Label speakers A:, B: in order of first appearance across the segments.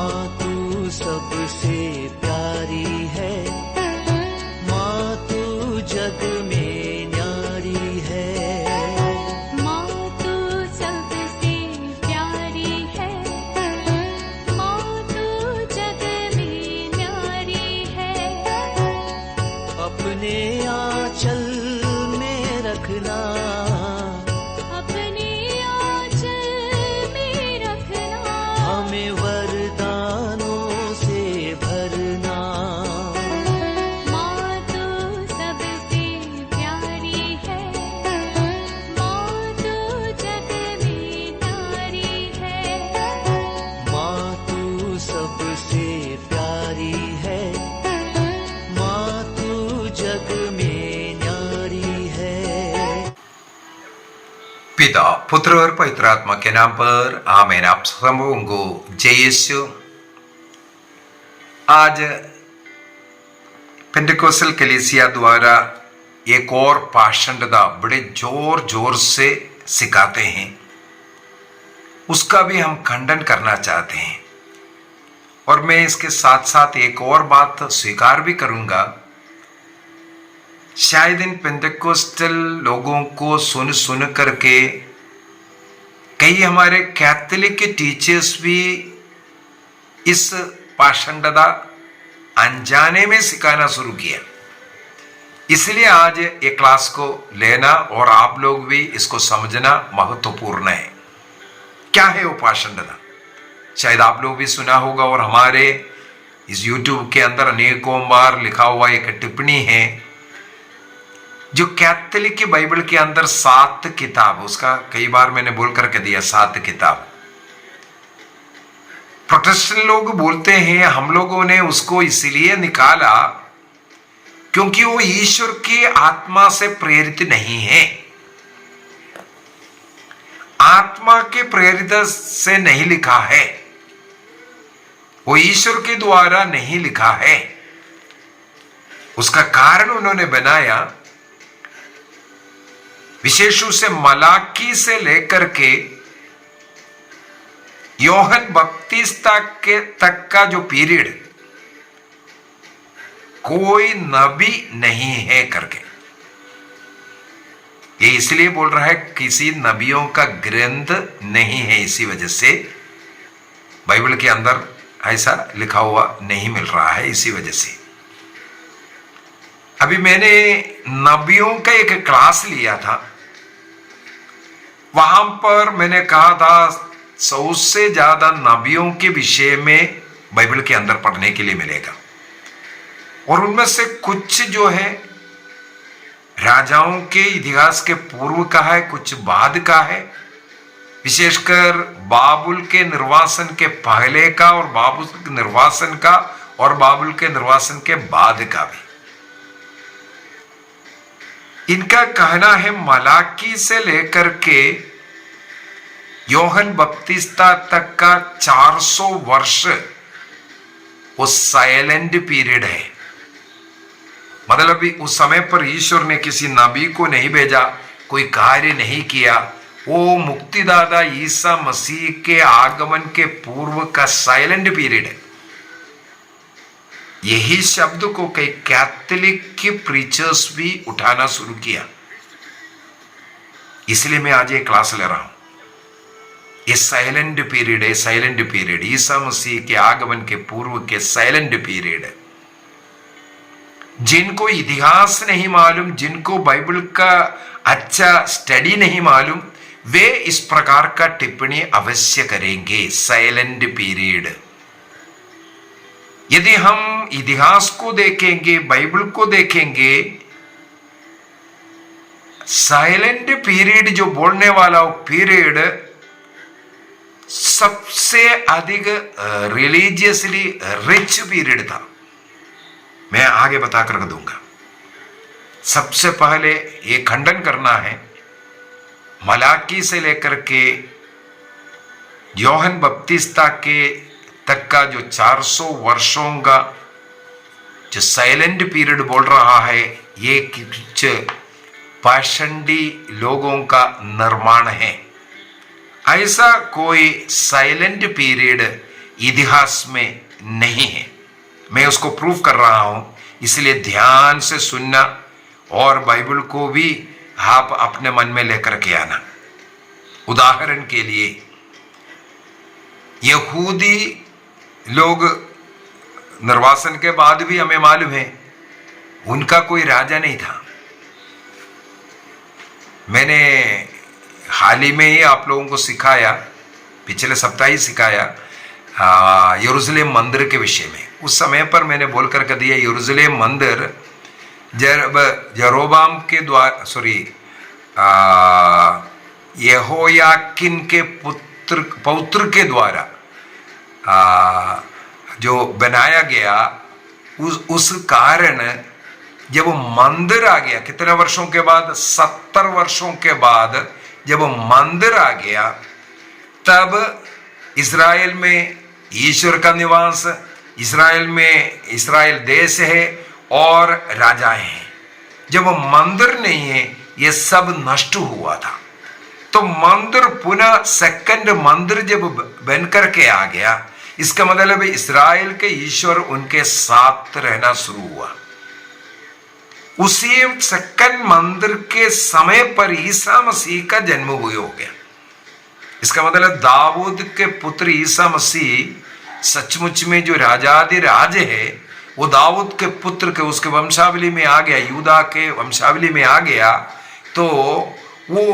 A: माँ तू सबसे प्यारी है, माँ तू जग में न्यारी है।
B: माँ तू सबसे प्यारी है, माँ तू जग में न्यारी है।
A: अपने आंचल में रखना,
B: अपने आंचल में रखना।
A: हमें वरदानों से भरना।
B: माँ तू सबसे प्यारी है, माँ तू जग में न्यारी है।
A: माँ तू सबसे प्यारी है, माँ तू जग में न्यारी है।
C: पिता पुत्र और पवित्र आत्मा के नाम पर आमीन। आप सबों को जय यीशु। आज पेंटिकोस्टल कलीसिया द्वारा एक और पाषंडता बड़े जोर जोर से सिखाते हैं, उसका भी हम खंडन करना चाहते हैं। और मैं इसके साथ साथ एक और बात स्वीकार भी करूंगा। शायद इन पेंटिकोस्टल लोगों को सुन सुन करके कई हमारे कैथोलिक के टीचर्स भी इस पाषंडता अनजाने में सिखाना शुरू किया। इसलिए आज ये क्लास को लेना और आप लोग भी इसको समझना महत्वपूर्ण है। क्या है वो पाषंडता? शायद आप लोग भी सुना होगा और हमारे इस YouTube के अंदर अनेकों बार लिखा हुआ एक टिप्पणी है जो कैथोलिक की बाइबल के अंदर 7 किताब, उसका कई बार मैंने बोल करके दिया 7 किताब। प्रोटेस्टेंट लोग बोलते हैं हम लोगों ने उसको इसलिए निकाला क्योंकि वो ईश्वर की आत्मा से प्रेरित नहीं है, आत्मा के प्रेरित से नहीं लिखा है, वो ईश्वर के द्वारा नहीं लिखा है। उसका कारण उन्होंने बनाया विशेष रूप से मलाकी से लेकर के यूहन्ना बपतिस्ता के तक का जो पीरियड, कोई नबी नहीं है करके। ये इसलिए बोल रहा है किसी नबियों का ग्रंथ नहीं है, इसी वजह से बाइबल के अंदर ऐसा लिखा हुआ नहीं मिल रहा है, इसी वजह से। अभी मैंने नबियों का एक क्लास लिया था, वहां पर मैंने कहा था 100 से ज्यादा नबियों के विषय में बाइबल के अंदर पढ़ने के लिए मिलेगा। और उनमें से कुछ जो है राजाओं के इतिहास के पूर्व का है, कुछ बाद का है, विशेषकर बाबुल के निर्वासन के पहले का और बाबुल के निर्वासन का और बाबुल के निर्वासन के बाद का भी। इनका कहना है मलाकी से लेकर के यूहन्ना बपतिस्ता तक का 400 वर्ष वो साइलेंट पीरियड है। मतलब उस समय पर ईश्वर ने किसी नबी को नहीं भेजा, कोई कार्य नहीं किया। वो मुक्तिदाता ईसा मसीह के आगमन के पूर्व का साइलेंट पीरियड है। यही शब्द को कई कैथोलिक के प्रीचर्स भी उठाना शुरू किया। इसलिए मैं आज ये क्लास ले रहा हूं। ये साइलेंट पीरियड है, साइलेंट पीरियड, ईसा मसीह के आगमन के पूर्व के साइलेंट पीरियड है। जिनको इतिहास नहीं मालूम, जिनको बाइबल का अच्छा स्टडी नहीं मालूम, वे इस प्रकार का टिप्पणी अवश्य करेंगे। Silent period. यदि हम इतिहास को देखेंगे, बाइबल को देखेंगे, साइलेंट पीरियड जो बोलने वाला वो पीरियड सबसे अधिक रिलीजियसली रिच पीरियड था। मैं आगे बताकर रख दूंगा। सबसे पहले ये खंडन करना है, मलाकी से लेकर के यूहन्ना बपतिस्ता के तक का जो 400 वर्षों का जो साइलेंट पीरियड बोल रहा है, ये कुछ पाषंडी लोगों का निर्माण है। ऐसा कोई साइलेंट पीरियड इतिहास में नहीं है। मैं उसको प्रूव कर रहा हूं, इसलिए ध्यान से सुनना और बाइबल को भी आप अपने मन में लेकर के आना। उदाहरण के लिए, यहूदी लोग निर्वासन के बाद भी हमें मालूम है उनका कोई राजा नहीं था। मैंने हाल ही में ही आप लोगों को सिखाया, पिछले सप्ताह ही सिखाया यरूशलेम मंदिर के विषय में। उस समय पर मैंने बोल करके दिया यरूशलेम मंदिर यरोबाम के द्वारा यहोयाकिन के पौत्र के द्वारा जो बनाया गया, उस कारण जब मंदिर आ गया, कितने वर्षों के बाद, 70 वर्षों के बाद जब मंदिर आ गया, तब इज़राइल में ईश्वर का निवास, इज़राइल में इज़राइल देश है और राजाएं हैं। जब मंदिर नहीं है, ये सब नष्ट हुआ था। तो मंदिर पुनः सेकंड मंदिर जब बन करके आ गया, इसका मतलब इस्राएल के ईश्वर उनके साथ रहना शुरू हुआ। उसी सेकंड मंदिर के समय पर ईसा मसीह का जन्म हुए हो गया। इसका मतलब दाऊद के पुत्र ईसा मसीह सचमुच में जो राजाधिराज है, वो दाऊद के पुत्र के उसके वंशावली में आ गया, यूदा के वंशावली में आ गया। तो वो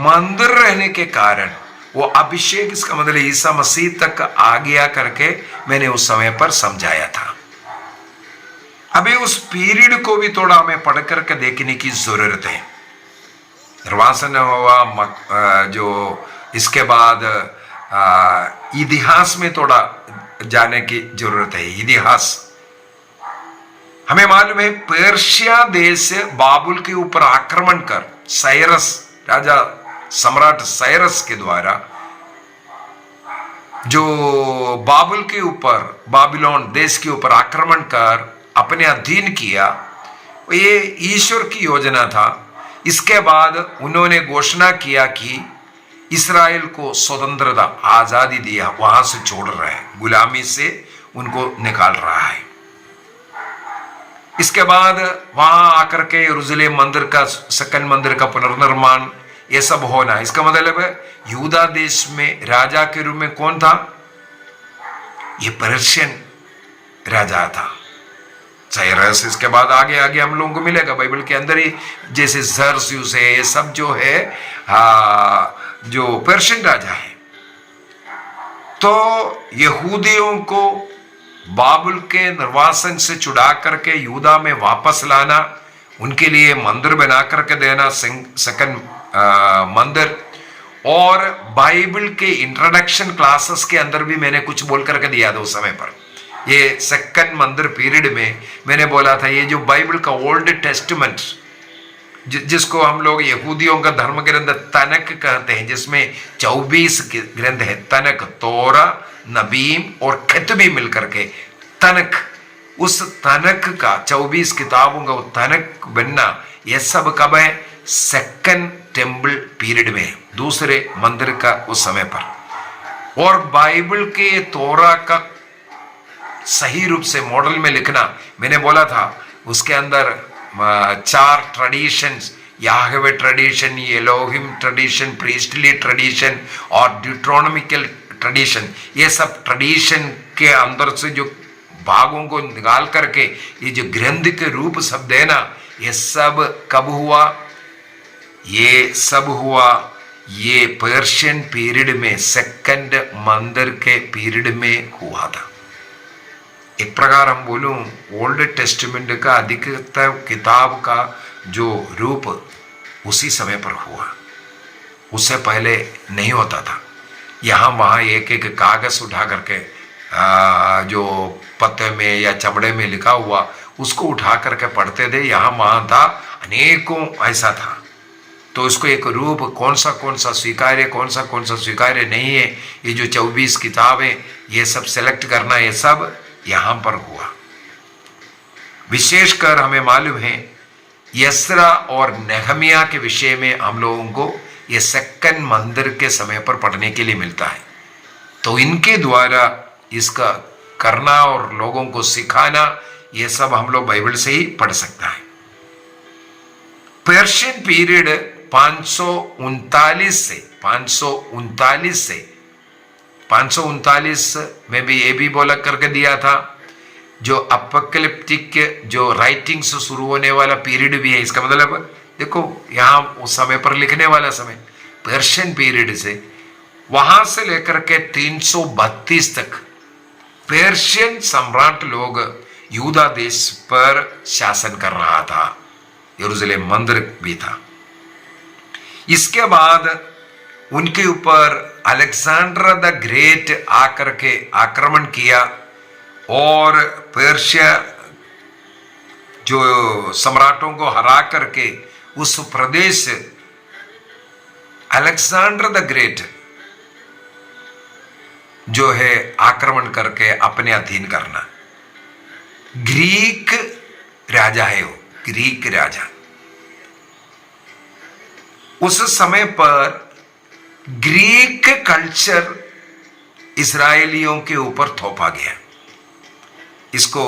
C: मंदिर रहने के कारण वो अभिषेक, इसका मतलब ईसा मसीह तक आ गया करके मैंने उस समय पर समझाया था। अभी उस पीरियड को भी थोड़ा हमें पढ़ करके देखने की जरूरत है। निर्वासन हुआ जो इसके बाद इतिहास में थोड़ा जाने की जरूरत है। इतिहास हमें मालूम है, पर्शिया देश बाबुल के ऊपर आक्रमण कर साइरस राजा सम्राट साइरस के द्वारा जो बाबुल के ऊपर, बाबिलोन देश के ऊपर आक्रमण कर अपने अधीन किया, ये ईश्वर की योजना था। इसके बाद उन्होंने घोषणा किया कि इस्राएल को स्वतंत्रता, आजादी दिया, वहां से छोड़ रहा है, गुलामी से उनको निकाल रहा है। इसके बाद वहां आकर के यरूशलेम मंदिर का, सेकंड मंदिर का पुनर्निर्माण, ये सब होना। इसका मतलब है यूदा देश में राजा के रूप में कौन था? ये पर्शियन राजा था साइरस। इसके बाद आगे आगे हम लोगों को मिलेगा बाइबल के अंदर ही, जैसे जर्सियुस है, ये सब जो है जो पर्शियन राजा है। तो यहूदियों को बाबुल के निर्वासन से छुड़ा करके यूदा में वापस लाना, उनके लिए मंदिर बना करके देना, सेकंड मंदिर। और बाइबल के इंट्रोडक्शन क्लासेस के अंदर भी मैंने कुछ बोल करके दिया था उस समय पर। ये सेकंड मंदिर पीरियड में मैंने बोला था, ये जो बाइबल का ओल्ड टेस्टमेंट, जिसको हम लोग यहूदियों का धर्म ग्रंथ तनक कहते हैं, जिसमें 24 ग्रंथ है, तनक, तोरा, नबीम और खतबी मिलकर के तनक, उस तनक का 24 किताबों का वो तनक बनना, यह सब कब है? सेकंड टेम्पल पीरियड में, दूसरे मंदिर का उस समय पर। और बाइबल के तोरा का सही रूप से मॉडल में लिखना, मैंने बोला था उसके अंदर 4 traditions, Yahweh tradition, Elohim tradition, priestly tradition और ड्यूट्रोनॉमिकल ट्रेडिशन, ये सब ट्रेडिशन के अंदर से जो भागों को निकाल करके ये जो ग्रंथ के रूप सब देना, ये सब कब हुआ? ये सब हुआ ये पर्शियन पीरियड में, सेकंड मंदिर के पीरियड में हुआ था। एक प्रकार हम बोलूं, ओल्ड टेस्टमेंट का अधिकतर किताब का जो रूप उसी समय पर हुआ, उससे पहले नहीं होता था। यहाँ वहाँ एक एक कागज उठा करके जो पत्ते में या चमड़े में लिखा हुआ, उसको उठा करके पढ़ते थे। यहाँ वहाँ था, अनेकों ऐसा था। तो इसको एक रूप कौन सा स्वीकार्य, कौन सा स्वीकार्य नहीं है, ये जो 24 किताबें, ये सब सेलेक्ट करना, ये सब यहाँ पर हुआ। विशेषकर हमें मालूम है यस्रा और नेहमिया के विषय में हम लोगों को ये सेकंड मंदिर के समय पर पढ़ने के लिए मिलता है। तो इनके द्वारा इसका करना और लोगों को सिखाना, ये सब हम लोग बाइबल से ही पढ़ सकता है। पर्शियन पीरियड 539 से 539 में भी ये भी बोला करके दिया था, जो अपोकलिप्टिक जो राइटिंग्स शुरू होने वाला पीरियड भी है। इसका मतलब देखो यहां उस समय पर लिखने वाला समय पर्शियन पीरियड से वहां से लेकर के 332 तक पर्शियन सम्राट लोग यूदा देश पर शासन कर रहा था। यरूशलेम मंदिर भी था। इसके बाद उनके ऊपर अलेक्जेंडर द ग्रेट आकर के आक्रमण किया और पर्शिया जो सम्राटों को हरा करके उस प्रदेश अलेक्जेंडर द ग्रेट जो है आक्रमण करके अपने अधीन करना। ग्रीक राजा है वो, ग्रीक राजा। उस समय पर ग्रीक कल्चर इस्राएलियों के ऊपर थोपा गया। इसको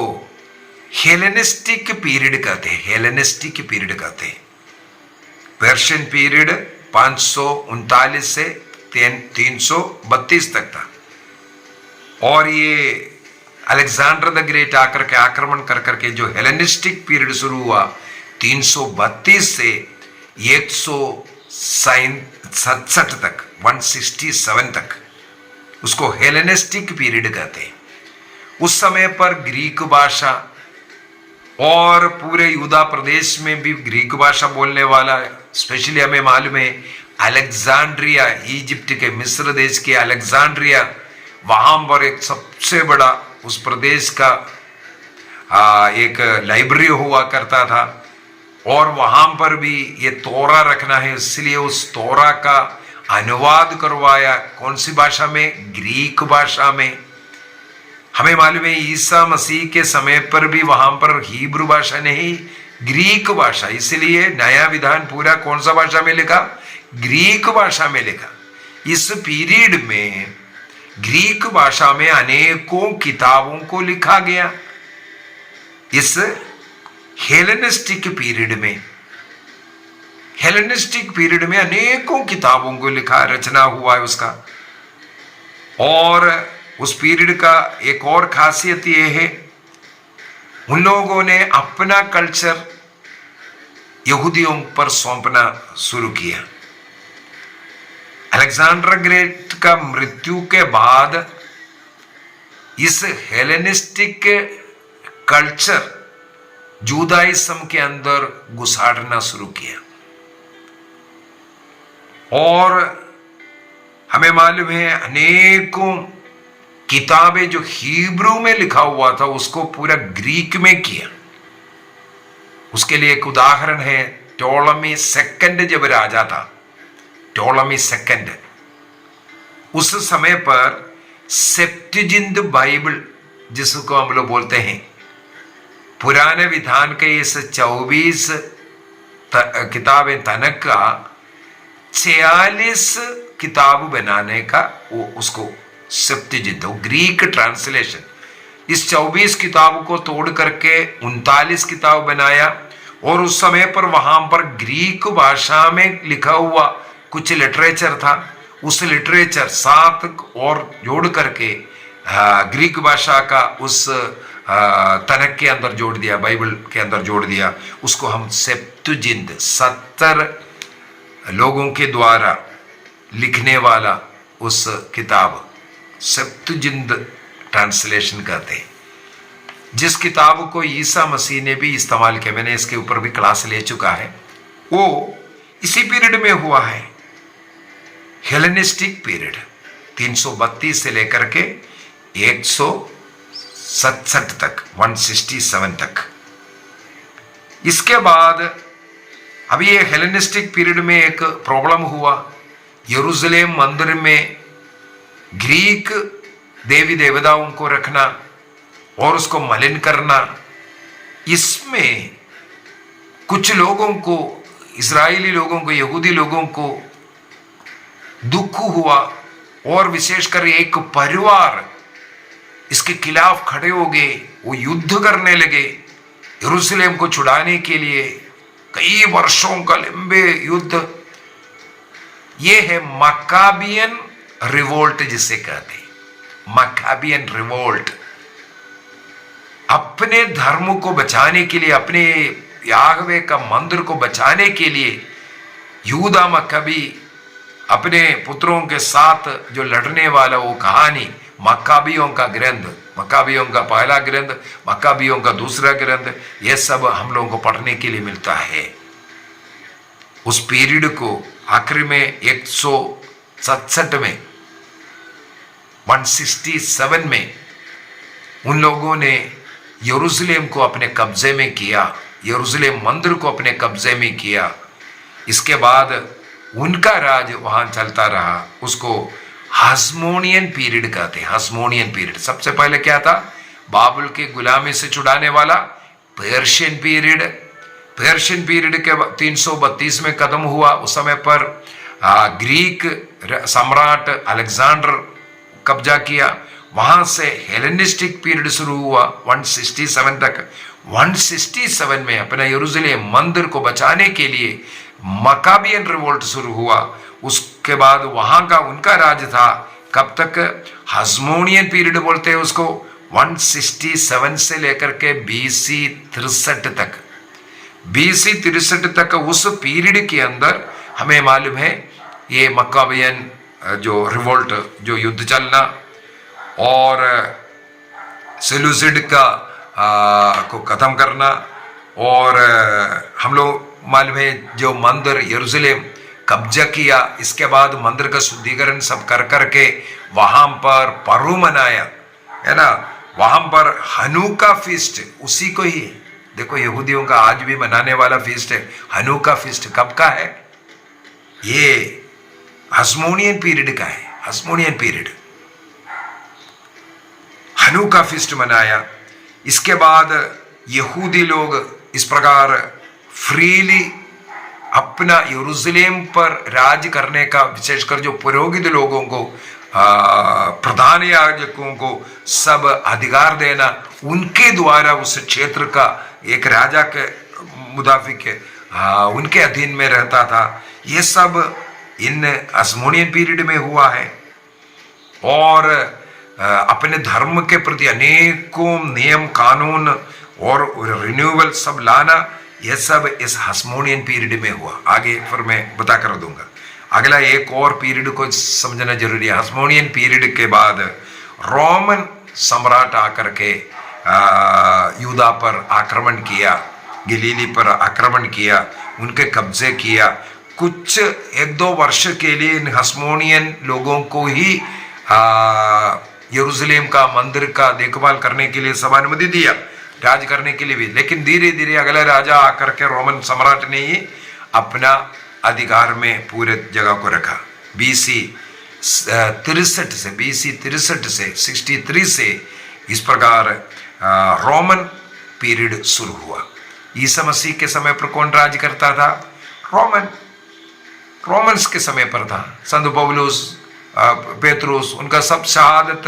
C: हेलेनिस्टिक पीरियड कहते हैं, हेलेनिस्टिक पीरियड कहते हैं। पर्शियन पीरियड 539 से 332 तक था और ये अलेक्जेंडर द ग्रेट आकर के आक्रमण कर करके जो हेलेनिस्टिक पीरियड शुरू हुआ 332 से 167 तक 167 तक, उसको हेलेनिस्टिक पीरियड कहते हैं। उस समय पर ग्रीक भाषा और पूरे यूदा प्रदेश में भी ग्रीक भाषा बोलने वाला, स्पेशली हमें मालूम है अलेक्जेंड्रिया, इजिप्ट के मिस्र देश के अलेक्जेंड्रिया, वहां पर एक सबसे बड़ा उस प्रदेश का एक लाइब्रेरी हुआ करता था और वहां पर भी ये तोरा रखना है, इसलिए उस तोरा का अनुवाद करवाया। कौन सी भाषा में? ग्रीक भाषा में। हमें मालूम है ईसा मसीह के समय पर भी वहां पर हिब्रू भाषा नहीं, ग्रीक भाषा, इसलिए नया विधान पूरा कौन सा भाषा में लिखा? ग्रीक भाषा में लिखा। इस पीरियड में ग्रीक भाषा में अनेकों किताबों को लिखा गया। इस हेलेनिस्टिक पीरियड में अनेकों किताबों को लिखा, रचना हुआ है उसका। और उस पीरियड का एक और खासियत यह है, उन लोगों ने अपना कल्चर यहूदियों पर सौंपना शुरू किया। अलेक्जेंडर ग्रेट का मृत्यु के बाद इस हेलेनिस्टिक कल्चर जुदाइज्म के अंदर घुसाड़ना शुरू किया और हमें मालूम है अनेकों किताबें जो हिब्रू में लिखा हुआ था उसको पूरा ग्रीक में किया। उसके लिए एक उदाहरण है, टोलमी सेकंड जब राजा था, टोलमी सेकंड, उस समय पर सेप्टुजिंट बाइबल जिसको हम लोग बोलते हैं, पुराने विधान के इस 24 किताबें तनक का 46 किताब बनाने का वो उसको सेप्टुजिंट, ग्रीक ट्रांसलेशन, इस 24 किताब को तोड़ करके 39 किताब बनाया। और उस समय पर वहां पर ग्रीक भाषा में लिखा हुआ कुछ लिटरेचर था, उस लिटरेचर 7 और जोड़ करके ग्रीक भाषा का उस तनक के अंदर जोड़ दिया, बाइबल के अंदर जोड़ दिया। उसको हम सेप्टुजिंट, 70 लोगों के द्वारा लिखने वाला उस किताब सेप्टुजिंट ट्रांसलेशन कहते हैं, जिस किताब को ईसा मसीह ने भी इस्तेमाल किया। मैंने इसके ऊपर भी क्लास ले चुका है। वो इसी पीरियड में हुआ है, हेलेनिस्टिक पीरियड 332 से लेकर के 167 तक, 167 तक। इसके बाद अभी ये हेलेनिस्टिक पीरियड में एक प्रॉब्लम हुआ। यरूशलेम मंदिर में ग्रीक देवी देवताओं को रखना और उसको मलिन करना, इसमें कुछ लोगों को, इस्राएली लोगों को, यहूदी लोगों को दुख हुआ और विशेषकर एक परिवार इसके खिलाफ खड़े हो गए, वो युद्ध करने लगे यरूशलेम को छुड़ाने के लिए। कई वर्षों का लंबे युद्ध। ये है मक्काबियन रिवोल्ट जिसे कहते हैं, मक्काबियन रिवोल्ट। अपने धर्म को बचाने के लिए, अपने याहवे का मंदिर को बचाने के लिए यहूदा मक्काबी अपने पुत्रों के साथ जो लड़ने वाला, वो कहानी मक्काबियों का ग्रंथ, मक्काबियों का पहला ग्रंथ, मक्काबियों का दूसरा ग्रंथ, ये सब हम लोगों को पढ़ने के लिए मिलता है। उस पीरियड को आखिरी में 167 में 167 में उन लोगों ने यरूशलेम को अपने कब्जे में किया, यरूशलेम मंदिर को अपने कब्जे में किया। इसके बाद उनका राज वहां चलता रहा। उसको हास्मोनियन पीरियड कहते हैं, हास्मोनियन पीरियड। सबसे पहले क्या था? बाबुल के गुलामी से छुड़ाने वाला पर्शियन पीरियड। पर्शियन पीरियड के 332 में खत्म हुआ। उस समय पर ग्रीक सम्राट अलेक्जेंडर कब्जा किया। वहां से हेलेनिस्टिक पीरियड शुरू हुआ 167 तक। 167 में अपना यरूशलेम मंदिर को बचाने के लिए मक्काबियन रिवोल्ट शुरू हुआ। उसके बाद वहां का उनका राज था कब तक? हास्मोनियन पीरियड बोलते हैं उसको। 167 से लेकर के BC 63 तक, BC 63 तक उस पीरियड के अंदर हमें मालूम है ये मक्काबियन जो रिवोल्ट, जो युद्ध चलना और सेलूसिड का को खत्म करना, और हम लोग मालूम है जो मंदिर यरूशलेम कब्जा किया। इसके बाद मंदिर का शुद्धिकरण सब कर करके वहां पर पर्व मनाया, है ना। वहां पर हनुका फीस्ट, उसी को ही देखो यहूदियों का आज भी मनाने वाला फीस्ट है। हनुका फीस्ट कब का है? ये हास्मोनियन पीरियड का है, हास्मोनियन पीरियड। हनुका फीस्ट मनाया। इसके बाद यहूदी लोग इस प्रकार फ्रीली अपना यरूशलेम पर राज करने का, विशेषकर जो पुरोहित लोगों को, प्रधान याजकों को सब अधिकार देना, उनके द्वारा उस क्षेत्र का एक राजा के मुताबिक उनके अधीन में रहता था। ये सब इन हास्मोनियन पीरियड में हुआ है। और अपने धर्म के प्रति अनेकों नियम कानून और रिन्यूअल सब लाना, यह सब इस हास्मोनियन पीरियड में हुआ। आगे फिर मैं बता कर दूंगा। अगला एक और पीरियड को समझना जरूरी है। हास्मोनियन पीरियड के बाद रोमन सम्राट आकर के यूदा पर आक्रमण किया, गलीली पर आक्रमण किया, उनके कब्जे किया। कुछ 1-2 वर्ष के लिए इन हास्मोनियन लोगों को ही यरूशलेम का मंदिर का देखभाल करने के लिए सब अनुमति दिया, राज करने के लिए भी। लेकिन धीरे धीरे अगला राजा आकर के रोमन सम्राट ने ही अपना अधिकार में पूरे जगह को रखा। BC 63 से 63 से इस प्रकार रोमन पीरियड शुरू हुआ। ईसा मसीह के समय पर कौन राज करता था? रोमन्स के समय पर था। संत पौलुस, पेतरुस, उनका सब शहादत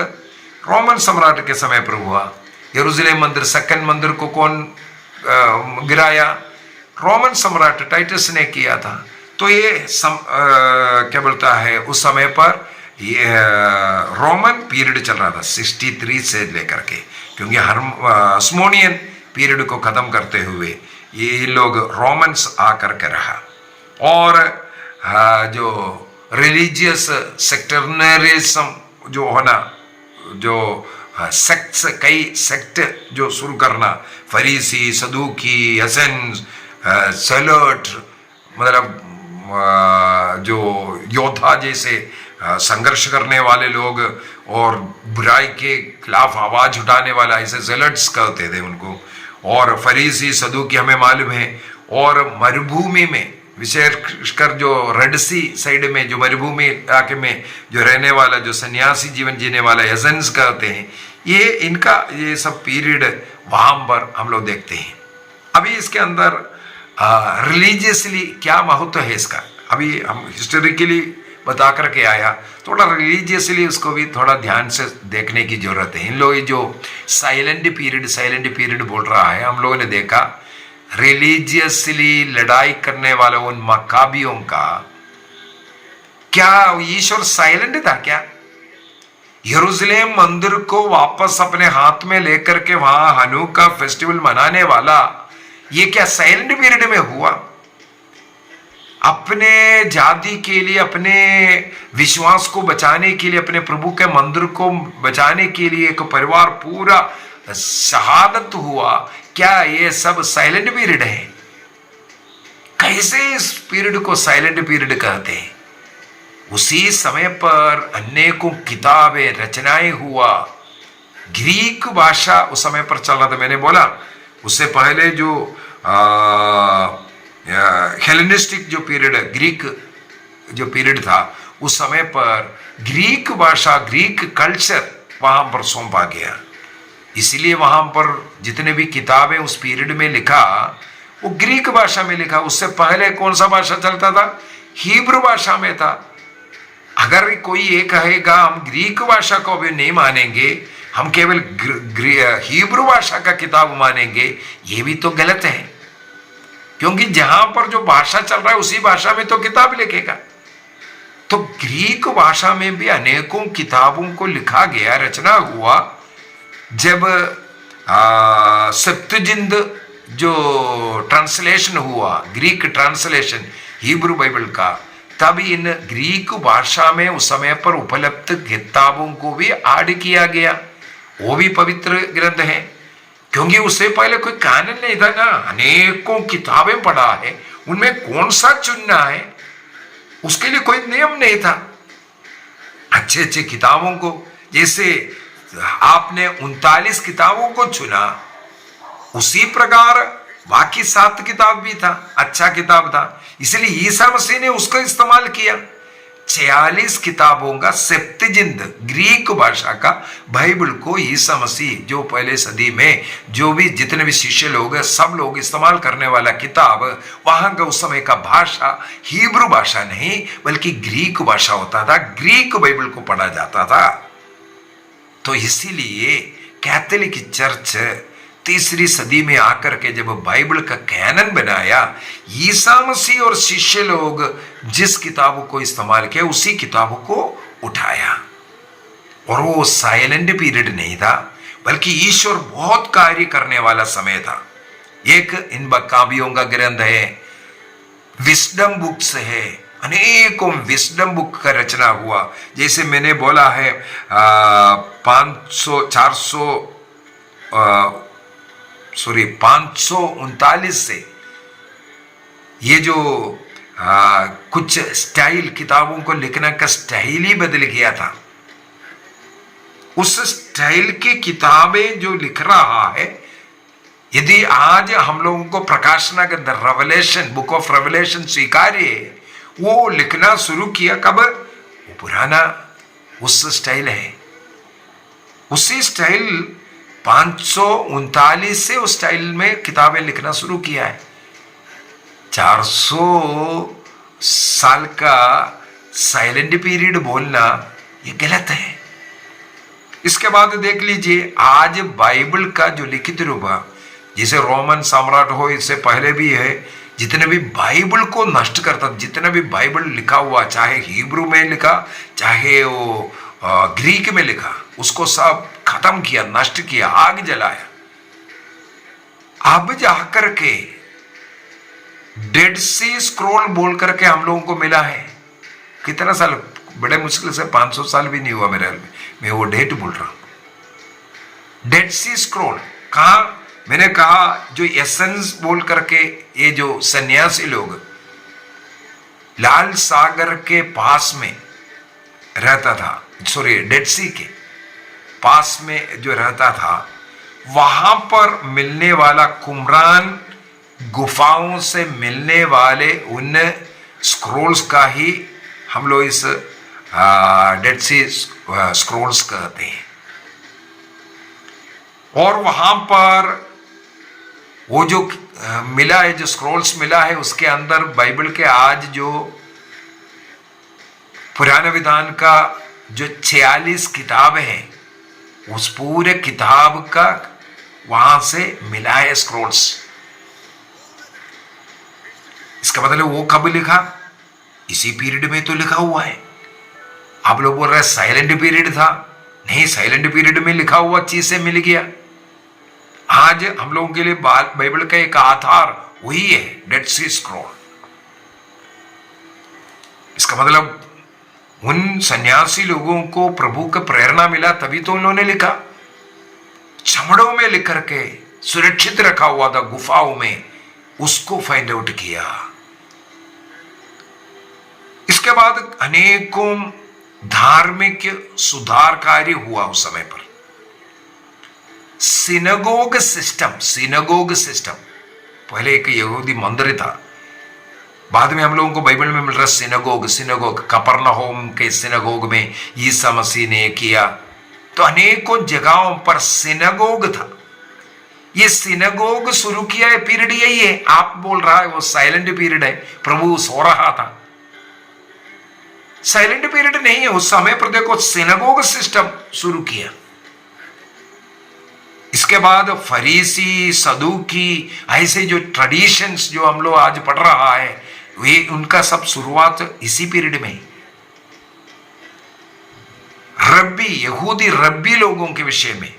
C: रोमन सम्राट के समय पर हुआ। यरूशलेम मंदिर, सेकंड मंदिर को कौन गिराया? रोमन सम्राट टाइटस ने किया था। तो ये क्या बोलता है, उस समय पर ये रोमन पीरियड चल रहा था 63 से लेकर के, क्योंकि हास्मोनियन पीरियड को खत्म करते हुए ये लोग रोमन्स आकर के रहा। और जो रिलीजियस सेक्टरियनिज्म जो होना, जो सेक्ट्स, कई सेक्ट जो शुरू करना, फरीसी, सदूकी, एसेंस, सेलोट, मतलब जो योद्धा जैसे संघर्ष करने वाले लोग और बुराई के खिलाफ आवाज उठाने वाला, ऐसे जेलट्स कहते थे उनको। और फरीसी, सदूकी हमें मालूम है। और मरुभूमि में, विशेषकर जो रेड सी साइड में, जो मरुभूमि इलाके में जो रहने वाला, जो सन्यासी जीवन जीने वाला एजेंट्स कहते हैं, ये इनका ये सब पीरियड वहां पर हम लोग देखते हैं। अभी इसके अंदर रिलीजियसली क्या महत्व है इसका, अभी हम हिस्टोरिकली बता करके आया। थोड़ा रिलीजियसली उसको भी थोड़ा ध्यान से देखने की जरूरत है। इन लोग जो साइलेंट पीरियड बोल रहा है, हम लोगों ने देखा रिलीजियसली लड़ाई करने वाले उन मकाबियों का, क्या ईश्वर साइलेंट था क्या? यरूशलेम मंदिर को वापस अपने हाथ में लेकर के वहां हनुका फेस्टिवल मनाने वाला, ये क्या साइलेंट पीरियड में हुआ? अपने जाति के लिए, अपने विश्वास को बचाने के लिए, अपने प्रभु के मंदिर को बचाने के लिए एक परिवार पूरा शहादत हुआ। क्या ये सब साइलेंट पीरियड है? कैसे इस पीरियड को साइलेंट पीरियड कहते हैं? उसी समय पर अनेकों किताबें रचनाएं हुआ। ग्रीक भाषा उस समय पर चल रहा था। मैंने बोला उससे पहले जो हेलेनिस्टिक जो पीरियड, ग्रीक जो पीरियड था, उस समय पर ग्रीक भाषा, ग्रीक कल्चर वहां पर सौंपा गया। इसलिए वहां पर जितने भी किताबें उस पीरियड में लिखा वो ग्रीक भाषा में लिखा। उससे पहले कौन सा भाषा चलता था? हिब्रू भाषा में था। अगर कोई ये कहेगा हम ग्रीक भाषा को भी नहीं मानेंगे, हम केवल हिब्रू भाषा का किताब मानेंगे, ये भी तो गलत है। क्योंकि जहां पर जो भाषा चल रहा है उसी भाषा में तो किताब लिखेगा। तो ग्रीक भाषा में भी अनेकों किताबों को लिखा गया, रचना हुआ। जब सेप्तुजिंत जो ट्रांसलेशन हुआ, ग्रीक ट्रांसलेशन हिब्रू बाइबल का, तब इन ग्रीक भाषा में उस समय पर उपलब्ध किताबों को भी ऐड किया गया। वो भी पवित्र ग्रंथ है, क्योंकि उससे पहले कोई कानून नहीं था ना। अनेकों किताबें पढ़ा है, उनमें कौन सा चुनना है उसके लिए कोई नियम नहीं था। अच्छे अच्छे किताबों को, जैसे आपने 39 किताबों को चुना, उसी प्रकार बाकी 7 किताब भी था, अच्छा किताब था, इसलिए ईसा मसीह ने उसका इस्तेमाल किया। 46 किताबों का सेप्तुजिंत ग्रीक भाषा का बाइबल को ईसा मसीह जो पहले सदी में जो भी जितने भी शिष्य लोग सब लोग इस्तेमाल करने वाला किताब, वहां का उस समय का भाषा हिब्रू भाषा नहीं बल्कि ग्रीक भाषा होता था। ग्रीक बाइबल को पढ़ा जाता था। तो इसीलिए कैथोलिक चर्च तीसरी सदी में आकर के जब बाइबल का कैनन बनाया, ईसा मसीह और शिष्य लोग जिस किताब को इस्तेमाल किया उसी किताब को उठाया। और वो साइलेंट पीरियड नहीं था, बल्कि ईश्वर बहुत कार्य करने वाला समय था। एक इन मकाबियों का ग्रंथ है, विस्डम बुक्स है, अनेकों विस्डम बुक का रचना हुआ। जैसे मैंने बोला है 539 से ये जो कुछ स्टाइल, किताबों को लिखने का स्टाइल ही बदल गया था। उस स्टाइल की किताबें जो लिख रहा है, यदि आज हम लोगों को प्रकाशना के अंदर रेवलेशन, बुक ऑफ रेवलेशन स्वीकार्य है, वो लिखना शुरू किया कब? वो पुराना उस स्टाइल है। उसी स्टाइल 539 से उस स्टाइल में किताबें लिखना शुरू किया है। 400 साल का साइलेंट पीरियड बोलना ये गलत है। इसके बाद देख लीजिए, आज बाइबल का जो लिखित रूप है, जैसे रोमन सम्राट हो, इससे पहले भी है, जितने भी बाइबल को नष्ट करता, जितना भी बाइबल लिखा हुआ, चाहे हिब्रू में लिखा चाहे वो ग्रीक में लिखा, उसको सब खत्म किया, नष्ट किया, आग जलाया। अब जाकर के डेड सी स्क्रॉल बोल करके हम लोगों को मिला है। कितना साल, बड़े मुश्किल से 500 साल भी नहीं हुआ मेरे हाल में, मैं वो डेट बोल रहा हूं। डेड सी स्क्रॉल कहा? मैंने कहा जो एसेंस बोल करके ये जो सन्यासी लोग लाल सागर के पास में रहता था, सॉरी डेड सी के पास में जो रहता था, वहां पर मिलने वाला कुमरान गुफाओं से मिलने वाले उन स्क्रोल्स का ही हम लोग इस डेड सी स्क्रोल्स कहते हैं। और वहां पर वो जो मिला है, जो स्क्रोल्स मिला है, उसके अंदर बाइबल के आज जो पुराने विधान का जो 46 किताब है, उस पूरे किताब का वहां से मिला है स्क्रोल्स। इसका मतलब वो कब लिखा? इसी पीरियड में तो लिखा हुआ है। आप लोग बोल रहे हैं साइलेंट पीरियड था। नहीं, साइलेंट पीरियड में लिखा हुआ चीज से मिल गया। आज हम लोगों के लिए बाइबल का एक आधार वही है, डेड सी स्क्रॉल। इसका मतलब उन सन्यासी लोगों को प्रभु का प्रेरणा मिला, तभी तो उन्होंने लिखा। चमड़ों में लिख करके सुरक्षित रखा हुआ था गुफाओं में, उसको फाइंड आउट किया। इसके बाद अनेकों धार्मिक सुधार कार्य हुआ उस समय पर। सिनेगोग सिस्टम पहले एक यहूदी मंदिर था, बाद में हम लोगों को बाइबल में मिल रहा सिनेगोग कफरनहूम के सिनेगोग में ईसा मसीह ने किया। तो अनेकों जगहों पर सिनेगोग था। ये सिनेगोग शुरू किया है पीरियड यही है। आप बोल रहा है वो साइलेंट पीरियड है, प्रभु सो रहा था। साइलेंट पीरियड नहीं है। उस समय पर देखो सिनेगोग सिस्टम शुरू किया। इसके बाद फरीसी, सदूकी, ऐसे जो ट्रेडिशंस जो हम लोग आज पढ़ रहा है, वे उनका सब शुरुआत इसी पीरियड में। रब्बी, यहूदी रब्बी लोगों के विषय में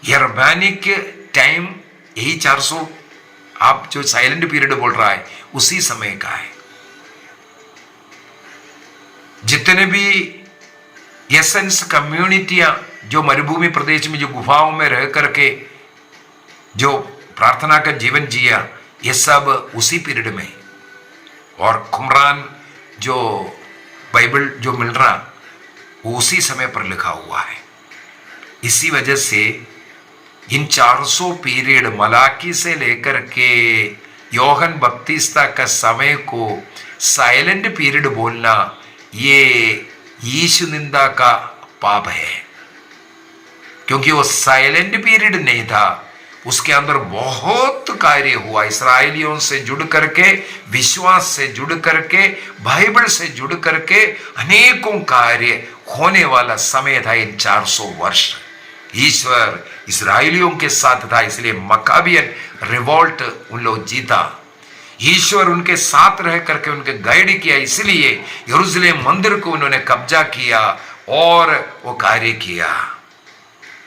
C: यह रब्बानिक टाइम यही 400 आप जो साइलेंट पीरियड बोल रहा है उसी समय का है। जितने भी एसेंस कम्युनिटियां जो मरुभूमि प्रदेश में जो गुफाओं में रह करके जो प्रार्थना का जीवन जिया, ये सब उसी पीरियड में। और कुमरान जो बाइबल जो मिल रहा वो उसी समय पर लिखा हुआ है। इसी वजह से इन 400 पीरियड मलाकी से लेकर के योहन बपतिस्ता का समय को साइलेंट पीरियड बोलना, ये यीशु निंदा का पाप है। क्योंकि वो साइलेंट पीरियड नहीं था, उसके अंदर बहुत कार्य हुआ। इस्राएलियों से जुड़ करके, विश्वास से जुड़ करके, बाइबल से जुड़ करके अनेकों कार्य होने वाला समय था। इन 400 वर्ष ईश्वर इस्राएलियों के साथ था, इसलिए मकाबियन रिवोल्ट उन लोग जीता। ईश्वर उनके साथ रह करके उनके गाइड किया, इसलिए यरूशलेम मंदिर को उन्होंने कब्जा किया और वो कार्य किया।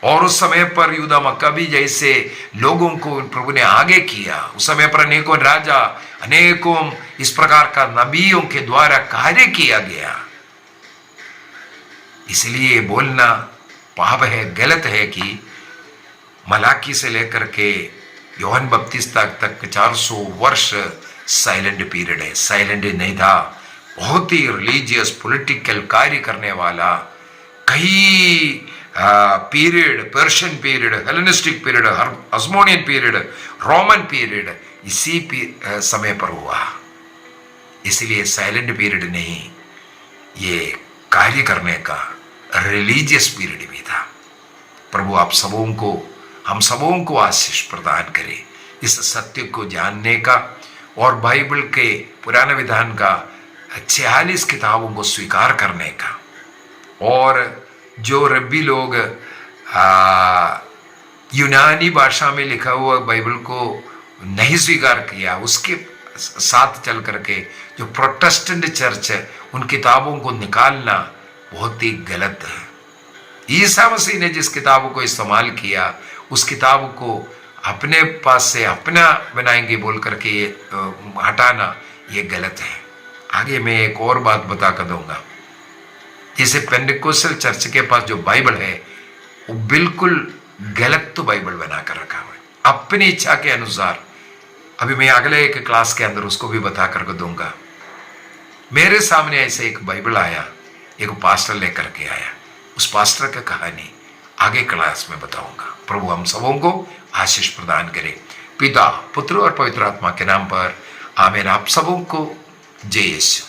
C: और उस समय पर यूदा मक्काबी जैसे लोगों को प्रभु ने आगे किया। उस समय पर अनेकों राजा, अनेकों इस प्रकार का नबियों के द्वारा कार्य किया गया। इसलिए बोलना पाप है, गलत है कि मलाकी से लेकर के योहन बपतिस्ता तक 400 वर्ष साइलेंट पीरियड है। साइलेंट नहीं था, बहुत ही रिलीजियस पॉलिटिकल कार्य करने वाला कई period, Persian period, Hellenistic period, Hasmonean period, Roman period इसी समय पर हुआ। इसलिए साइलेंट पीरियड नहीं, ये कार्य करने का रिलीजियस पीरियड भी था। प्रभु आप सबों को, हम सबों को आशीष प्रदान करे इस सत्य को जानने का और बाइबल के पुराने विधान का 46 किताबों को स्वीकार करने का। और जो रब्बी लोग यूनानी भाषा में लिखा हुआ बाइबल को नहीं स्वीकार किया, उसके साथ चल करके जो प्रोटेस्टेंट चर्च है उन किताबों को निकालना बहुत ही गलत है। ईसा मसीह ने जिस किताबों को इस्तेमाल किया उस किताब को अपने पास से अपना बनाएंगे बोल करके हटाना ये गलत है। आगे मैं एक और बात बता कर दूंगा। जैसे पेंटिकोस्टल चर्च के पास जो बाइबल है वो बिल्कुल गलत तो बाइबल बनाकर रखा हुआ है अपनी इच्छा के अनुसार। अभी मैं अगले एक क्लास के अंदर उसको भी बता कर दूंगा। मेरे सामने ऐसे एक बाइबल आया, एक पास्टर लेकर के आया, उस पास्टर का कहानी आगे क्लास में बताऊंगा। प्रभु हम सबों को आशीष प्रदान करे, पिता, पुत्र और पवित्र आत्मा के नाम पर आमीन। आप सबों को जय यीशु।